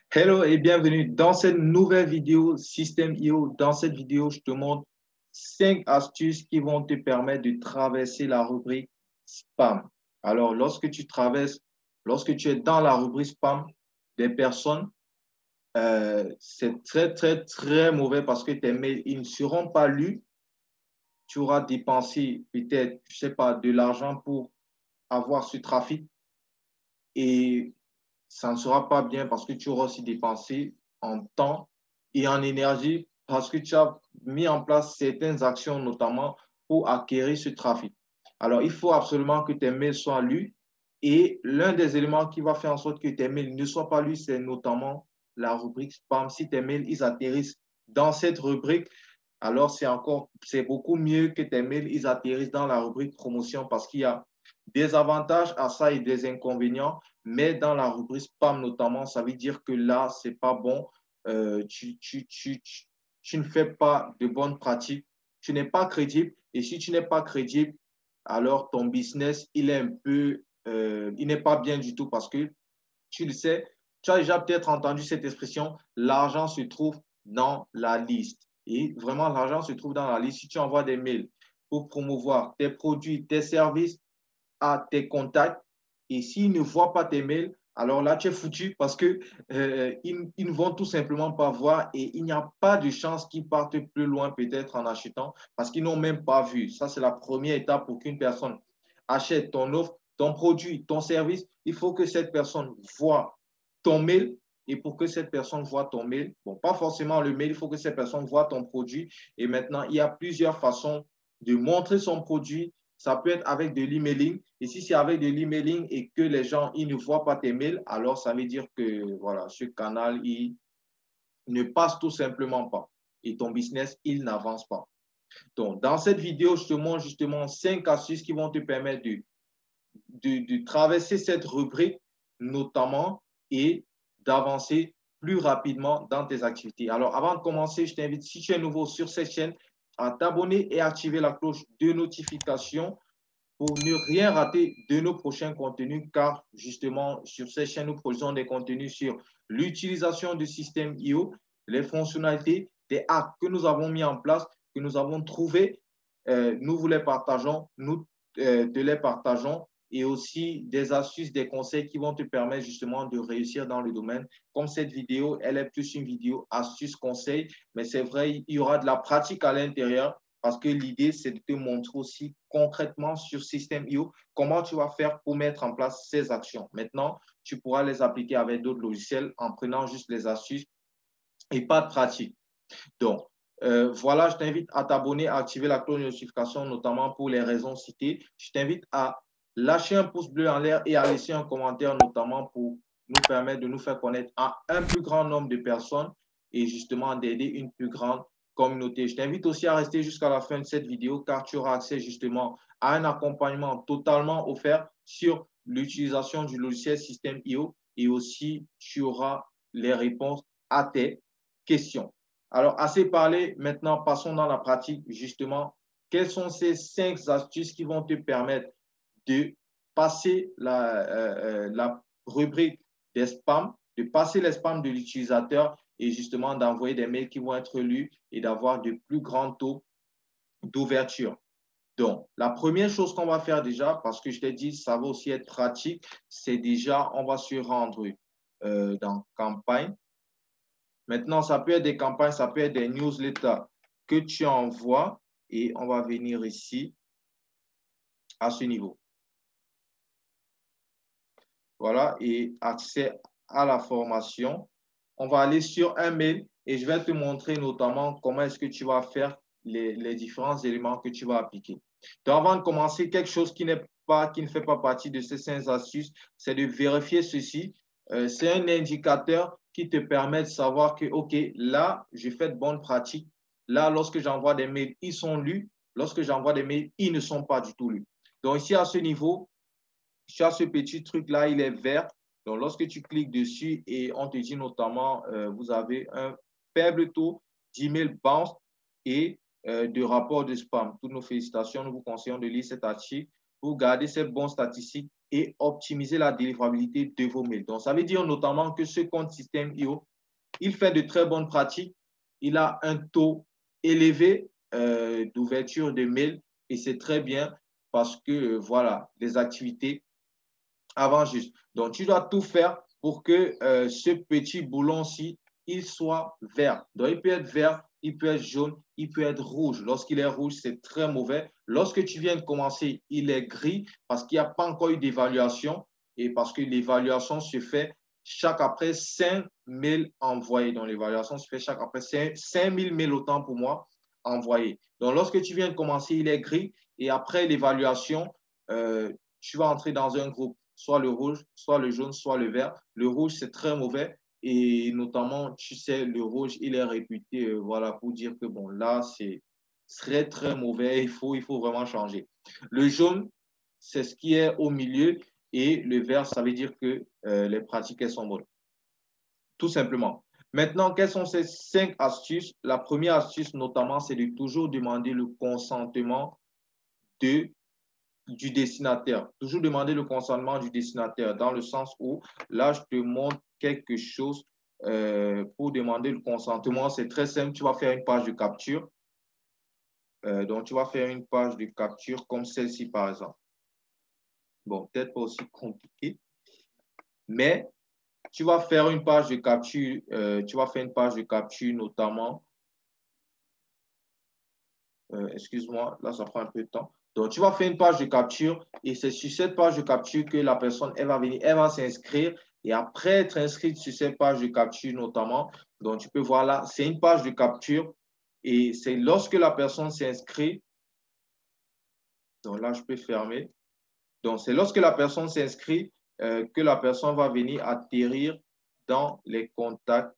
Hello et bienvenue dans cette nouvelle vidéo Système.io. Dans cette vidéo, je te montre 5 astuces qui vont te permettre de traverser la rubrique spam. Alors, lorsque tu es dans la rubrique spam des personnes, c'est très mauvais parce que tes mails, ils ne seront pas lus. Tu auras dépensé peut-être, je sais pas, de l'argent pour avoir ce trafic et ça ne sera pas bien parce que tu auras aussi dépensé en temps et en énergie parce que tu as mis en place certaines actions, notamment pour acquérir ce trafic. Alors, il faut absolument que tes mails soient lus et l'un des éléments qui va faire en sorte que tes mails ne soient pas lus, c'est notamment la rubrique spam. Si tes mails, ils atterrissent dans cette rubrique, alors c'est beaucoup mieux que tes mails, ils atterrissent dans la rubrique promotion parce qu'il y a des avantages à ça et des inconvénients. Mais dans la rubrique spam notamment, ça veut dire que là, c'est pas bon. Tu ne fais pas de bonnes pratiques. Tu n'es pas crédible. Et si tu n'es pas crédible, alors ton business, il n'est pas bien du tout parce que tu le sais, tu as déjà peut-être entendu cette expression, l'argent se trouve dans la liste. Et vraiment, l'argent se trouve dans la liste. Si tu envoies des mails pour promouvoir tes produits, tes services, à tes contacts et s'ils ne voient pas tes mails, alors là, tu es foutu parce que ils ne vont tout simplement pas voir et il n'y a pas de chance qu'ils partent plus loin peut-être en achetant parce qu'ils n'ont même pas vu. Ça, c'est la première étape pour qu'une personne achète ton offre, ton produit, ton service. Il faut que cette personne voit ton mail et pour que cette personne voit ton mail, bon, pas forcément le mail, il faut que cette personne voit ton produit. Et maintenant, il y a plusieurs façons de montrer son produit. Ça peut être avec de l'emailing. Et si c'est avec de l'emailing et que les gens ils ne voient pas tes mails, alors ça veut dire que voilà, ce canal il ne passe tout simplement pas. Et ton business, il n'avance pas. Donc, dans cette vidéo, je te montre justement 5 astuces qui vont te permettre de traverser cette rubrique, notamment, et d'avancer plus rapidement dans tes activités. Alors, avant de commencer, je t'invite, si tu es nouveau sur cette chaîne, à t'abonner et activer la cloche de notification pour ne rien rater de nos prochains contenus, car justement, sur cette chaîne, nous produisons des contenus sur l'utilisation du système IO, les fonctionnalités, des hacks que nous avons mis en place, que nous avons trouvés, nous vous les partageons, nous te les partageons, et aussi des astuces, des conseils qui vont te permettre justement de réussir dans le domaine. Comme cette vidéo, elle est plus une vidéo astuces, conseils, mais c'est vrai, il y aura de la pratique à l'intérieur parce que l'idée, c'est de te montrer aussi concrètement sur Système.io comment tu vas faire pour mettre en place ces actions. Maintenant, tu pourras les appliquer avec d'autres logiciels en prenant juste les astuces et pas de pratique. Donc, voilà, je t'invite à t'abonner, à activer la cloche de notification, notamment pour les raisons citées. Je t'invite à lâcher un pouce bleu en l'air et à laisser un commentaire, notamment pour nous permettre de nous faire connaître à un plus grand nombre de personnes et justement d'aider une plus grande communauté. Je t'invite aussi à rester jusqu'à la fin de cette vidéo car tu auras accès justement à un accompagnement totalement offert sur l'utilisation du logiciel Système.io et aussi tu auras les réponses à tes questions. Alors, assez parlé, maintenant passons dans la pratique. Justement, quelles sont ces 5 astuces qui vont te permettre de passer la rubrique des spams, de passer les spams de l'utilisateur et justement d'envoyer des mails qui vont être lus et d'avoir de plus grands taux d'ouverture. Donc, la première chose qu'on va faire déjà, parce que je t'ai dit, ça va aussi être pratique, c'est déjà, on va se rendre dans campagne. Maintenant, ça peut être des campagnes, ça peut être des newsletters que tu envoies et on va venir ici à ce niveau. Voilà, et accès à la formation. On va aller sur un mail et je vais te montrer notamment comment est-ce que tu vas faire les différents éléments que tu vas appliquer. Donc, avant de commencer, quelque chose qui ne fait pas partie de ces 5 astuces, c'est de vérifier ceci. C'est un indicateur qui te permet de savoir que, OK, là, j'ai fait de bonnes pratiques. Là, lorsque j'envoie des mails, ils sont lus. Lorsque j'envoie des mails, ils ne sont pas du tout lus. Donc, ici, à ce niveau, tu as ce petit truc-là, il est vert. Donc, lorsque tu cliques dessus et on te dit notamment, vous avez un faible taux d'email bounce et de rapport de spam. Toutes nos félicitations, nous vous conseillons de lire cet article pour garder ces bonnes statistiques et optimiser la délivrabilité de vos mails. Donc, ça veut dire notamment que ce compte Systeme.io, il fait de très bonnes pratiques. Il a un taux élevé d'ouverture de mails et c'est très bien parce que, voilà, les activités avancent juste. Donc, tu dois tout faire pour que ce petit boulon-ci, il soit vert. Donc, il peut être vert, il peut être jaune, il peut être rouge. Lorsqu'il est rouge, c'est très mauvais. Lorsque tu viens de commencer, il est gris parce qu'il n'y a pas encore eu d'évaluation et parce que l'évaluation se fait chaque après 5 mails envoyés. Donc, l'évaluation se fait chaque après 5 000 mails autant pour moi envoyés. Donc, lorsque tu viens de commencer, il est gris et après l'évaluation, tu vas entrer dans un groupe, soit le rouge, soit le jaune, soit le vert. Le rouge, c'est très mauvais. Et notamment, tu sais, le rouge, il est réputé voilà, pour dire que bon, là, c'est très, très mauvais. Il faut vraiment changer. Le jaune, c'est ce qui est au milieu. Et le vert, ça veut dire que les pratiques, elles sont bonnes. Tout simplement. Maintenant, quelles sont ces 5 astuces? La première astuce, notamment, c'est de toujours demander le consentement de du destinataire. Toujours demander le consentement du destinataire dans le sens où, là, je te montre quelque chose pour demander le consentement. C'est très simple. Tu vas faire une page de capture. Donc, tu vas faire une page de capture comme celle-ci, par exemple. Bon, peut-être pas aussi compliqué, mais tu vas faire une page de capture. Tu vas faire une page de capture notamment. Excuse-moi, là, ça prend un peu de temps. Donc, tu vas faire une page de capture et c'est sur cette page de capture que la personne, elle va venir, elle va s'inscrire et après être inscrite sur cette page de capture notamment, donc tu peux voir là, c'est une page de capture et c'est lorsque la personne s'inscrit, donc là, je peux fermer. Donc, c'est lorsque la personne s'inscrit que la personne va venir atterrir dans les contacts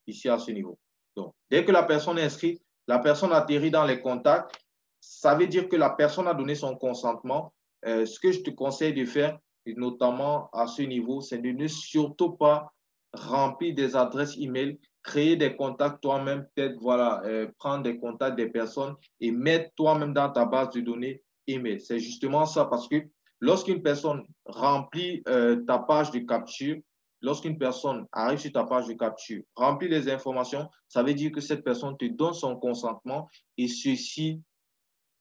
ici à ce niveau. Donc, dès que la personne est inscrite, la personne atterrit dans les contacts, ça veut dire que la personne a donné son consentement. Ce que je te conseille de faire, et notamment à ce niveau, c'est de ne surtout pas remplir des adresses email, créer des contacts toi-même, peut-être voilà, prendre des contacts des personnes et mettre toi-même dans ta base de données email. C'est justement ça parce que lorsqu'une personne remplit ta page de capture, lorsqu'une personne arrive sur ta page de capture, remplit les informations, ça veut dire que cette personne te donne son consentement et ceci,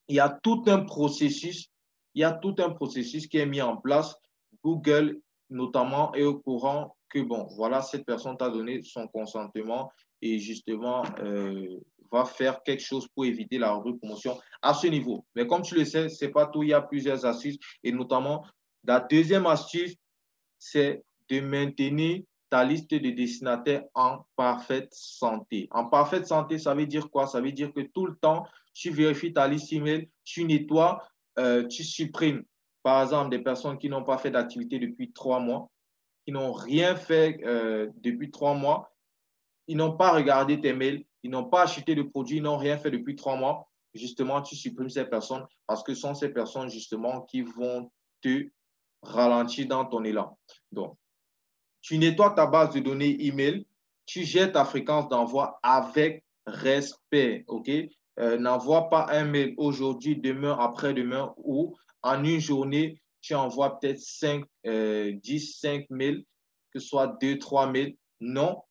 il y a tout un processus, il y a tout un processus qui est mis en place. Google, notamment, est au courant que, bon, voilà, cette personne t'a donné son consentement et justement va faire quelque chose pour éviter la repromotion à ce niveau. Mais comme tu le sais, ce n'est pas tout, il y a plusieurs astuces et notamment, la deuxième astuce, c'est de maintenir ta liste de destinataires en parfaite santé. En parfaite santé, ça veut dire quoi? Ça veut dire que tout le temps, tu vérifies ta liste email, tu nettoies, tu supprimes, par exemple, des personnes qui n'ont pas fait d'activité depuis 3 mois, qui n'ont rien fait depuis 3 mois, ils n'ont pas regardé tes mails, ils n'ont pas acheté de produits, ils n'ont rien fait depuis 3 mois. Justement, tu supprimes ces personnes parce que ce sont ces personnes justement qui vont te ralentir dans ton élan. Donc, tu nettoies ta base de données email, tu gères ta fréquence d'envoi avec respect, OK? N'envoie pas un mail aujourd'hui, demain, après-demain ou en une journée, tu envoies peut-être 5, 10, 5 mails, que ce soit 2, 3 mails. Non,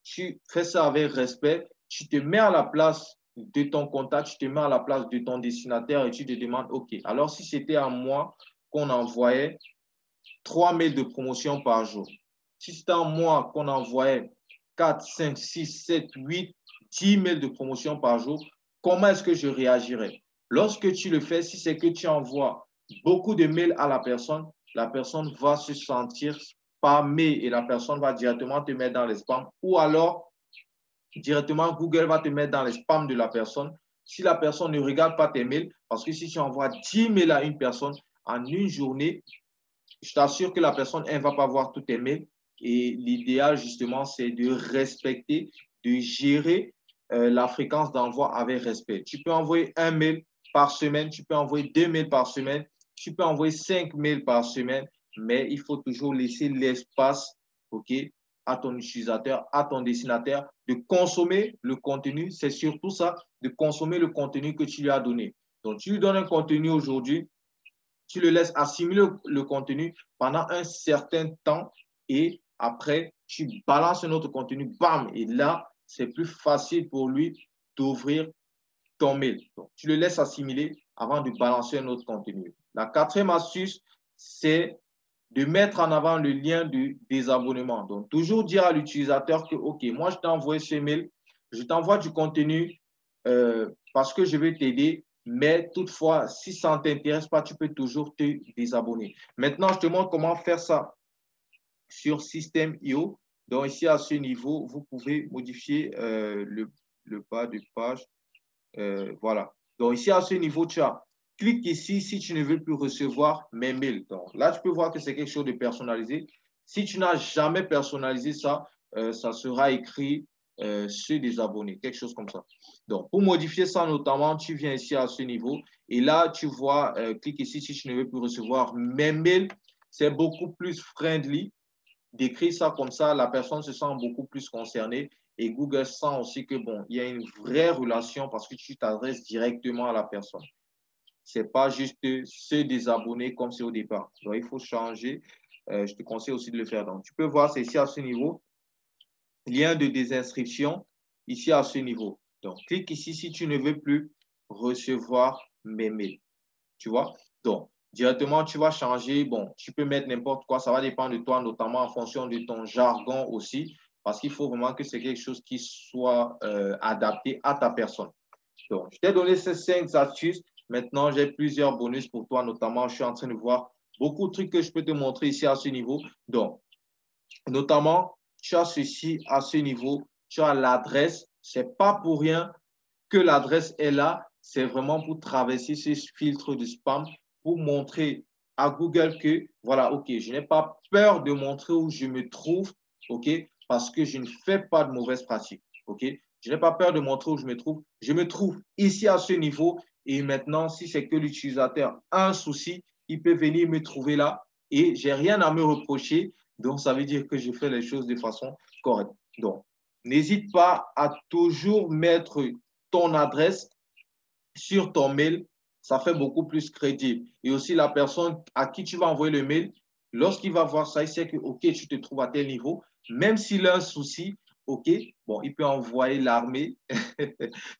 tu fais ça avec respect, tu te mets à la place de ton contact, tu te mets à la place de ton destinataire et tu te demandes, OK, alors si c'était à moi qu'on envoyait 3 mails de promotion par jour, si c'était un mois qu'on envoyait 4, 5, 6, 7, 8, 10 mails de promotion par jour, comment est-ce que je réagirais? Lorsque tu le fais, si c'est que tu envoies beaucoup de mails à la personne va se sentir spammée et la personne va directement te mettre dans les spams ou alors directement Google va te mettre dans les spams de la personne si la personne ne regarde pas tes mails parce que si tu envoies 10 mails à une personne en une journée, je t'assure que la personne, elle ne va pas voir tous tes mails. Et l'idéal, justement, c'est de respecter, de gérer la fréquence d'envoi avec respect. Tu peux envoyer un mail par semaine, tu peux envoyer 2 mails par semaine, tu peux envoyer 5 mails par semaine, mais il faut toujours laisser l'espace, OK, à ton utilisateur, à ton destinataire, de consommer le contenu. C'est surtout ça, de consommer le contenu que tu lui as donné. Donc, tu lui donnes un contenu aujourd'hui, Tu le laisses assimiler le contenu pendant un certain temps et après, tu balances un autre contenu, bam, et là, c'est plus facile pour lui d'ouvrir ton mail. Donc, tu le laisses assimiler avant de balancer un autre contenu. La quatrième astuce, c'est de mettre en avant le lien du désabonnement. Donc, toujours dire à l'utilisateur que, OK, moi, je t'ai envoyé ce mail, je t'envoie du contenu parce que je veux t'aider, mais toutefois, si ça ne t'intéresse pas, tu peux toujours te désabonner. Maintenant, je te montre comment faire ça sur System.io. Donc, ici, à ce niveau, vous pouvez modifier le bas de page. Voilà. Donc, ici, à ce niveau, tu as clique ici si tu ne veux plus recevoir mes mails. Donc, là, tu peux voir que c'est quelque chose de personnalisé. Si tu n'as jamais personnalisé ça, ça sera écrit se désabonner, quelque chose comme ça. Donc, pour modifier ça, notamment, tu viens ici à ce niveau et là, tu vois, clique ici si tu ne veux plus recevoir mes mails. C'est beaucoup plus friendly d'écrire ça comme ça. La personne se sent beaucoup plus concernée. Et Google sent aussi que, bon, il y a une vraie relation parce que tu t'adresses directement à la personne. Ce n'est pas juste se désabonner comme c'est au départ. Donc, il faut changer. Je te conseille aussi de le faire. Donc, tu peux voir, c'est ici à ce niveau. Lien de désinscription, ici à ce niveau. Donc, clique ici si tu ne veux plus recevoir mes mails. Tu vois? Donc, directement, tu vas changer. Bon, tu peux mettre n'importe quoi. Ça va dépendre de toi, notamment en fonction de ton jargon aussi, parce qu'il faut vraiment que c'est quelque chose qui soit adapté à ta personne. Donc, je t'ai donné ces 5 astuces. Maintenant, j'ai plusieurs bonus pour toi, notamment, je suis en train de voir beaucoup de trucs que je peux te montrer ici à ce niveau. Donc, notamment, tu as ceci à ce niveau, tu as l'adresse. Ce n'est pas pour rien que l'adresse est là. C'est vraiment pour traverser ce filtre de spam, pour montrer à Google que, voilà, OK, je n'ai pas peur de montrer où je me trouve, OK, parce que je ne fais pas de mauvaises pratiques, OK. Je n'ai pas peur de montrer où je me trouve. Je me trouve ici à ce niveau et maintenant, si c'est que l'utilisateur a un souci, il peut venir me trouver là et je n'ai rien à me reprocher. Donc, ça veut dire que je fais les choses de façon correcte. Donc, n'hésite pas à toujours mettre ton adresse sur ton mail. Ça fait beaucoup plus crédible. Et aussi, la personne à qui tu vas envoyer le mail, lorsqu'il va voir ça, il sait que, OK, tu te trouves à tel niveau. Même s'il a un souci, OK, bon, il peut envoyer l'armée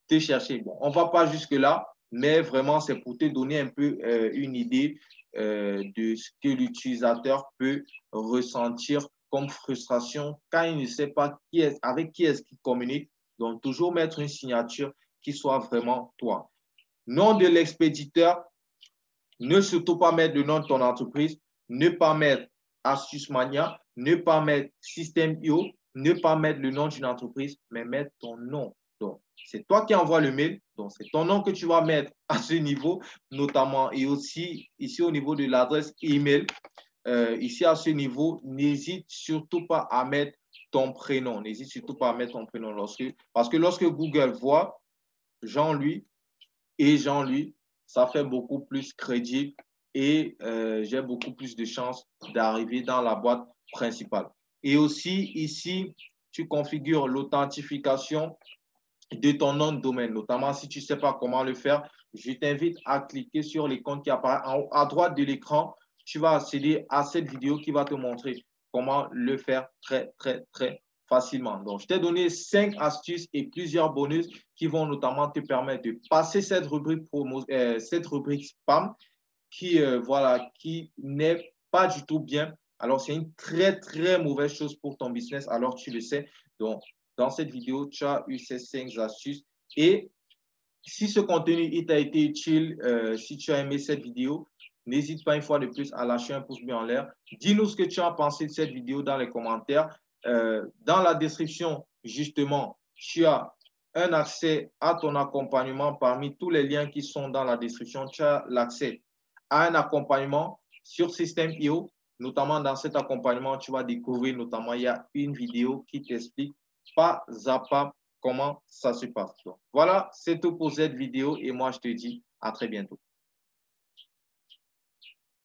te chercher. Bon, on ne va pas jusque-là, mais vraiment, c'est pour te donner un peu une idée de ce que l'utilisateur peut ressentir comme frustration quand il ne sait pas avec qui est-ce qu'il communique. Donc, toujours mettre une signature qui soit vraiment toi. Nom de l'expéditeur, ne surtout pas mettre le nom de ton entreprise, ne pas mettre Astuce Mania, ne pas mettre System.io, ne pas mettre le nom d'une entreprise, mais mettre ton nom. Donc, c'est toi qui envoies le mail, donc c'est ton nom que tu vas mettre à ce niveau, notamment, et aussi ici au niveau de l'adresse email, ici à ce niveau, n'hésite surtout pas à mettre ton prénom. N'hésite surtout pas à mettre ton prénom parce que lorsque Google voit Jean-Louis et Jean-Louis, ça fait beaucoup plus crédible et j'ai beaucoup plus de chances d'arriver dans la boîte principale. Et aussi, ici, tu configures l'authentification de ton nom de domaine, notamment si tu ne sais pas comment le faire, je t'invite à cliquer sur l'icône qui apparaît en haut à droite de l'écran. Tu vas accéder à cette vidéo qui va te montrer comment le faire très, très, très facilement. Donc, je t'ai donné 5 astuces et plusieurs bonus qui vont notamment te permettre de passer cette rubrique spam voilà, qui n'est pas du tout bien. Alors, c'est une très, très mauvaise chose pour ton business. Alors, tu le sais. Donc, dans cette vidéo, tu as eu ces 5 astuces. Et si ce contenu il t'a été utile, si tu as aimé cette vidéo, n'hésite pas une fois de plus à lâcher un pouce bleu en l'air. Dis-nous ce que tu as pensé de cette vidéo dans les commentaires. Dans la description, justement, tu as un accès à ton accompagnement parmi tous les liens qui sont dans la description. Tu as l'accès à un accompagnement sur System.io. Notamment dans cet accompagnement, tu vas découvrir, notamment, il y a une vidéo qui t'explique pas à pas comment ça se passe. Donc, voilà, c'est tout pour cette vidéo et moi, je te dis à très bientôt.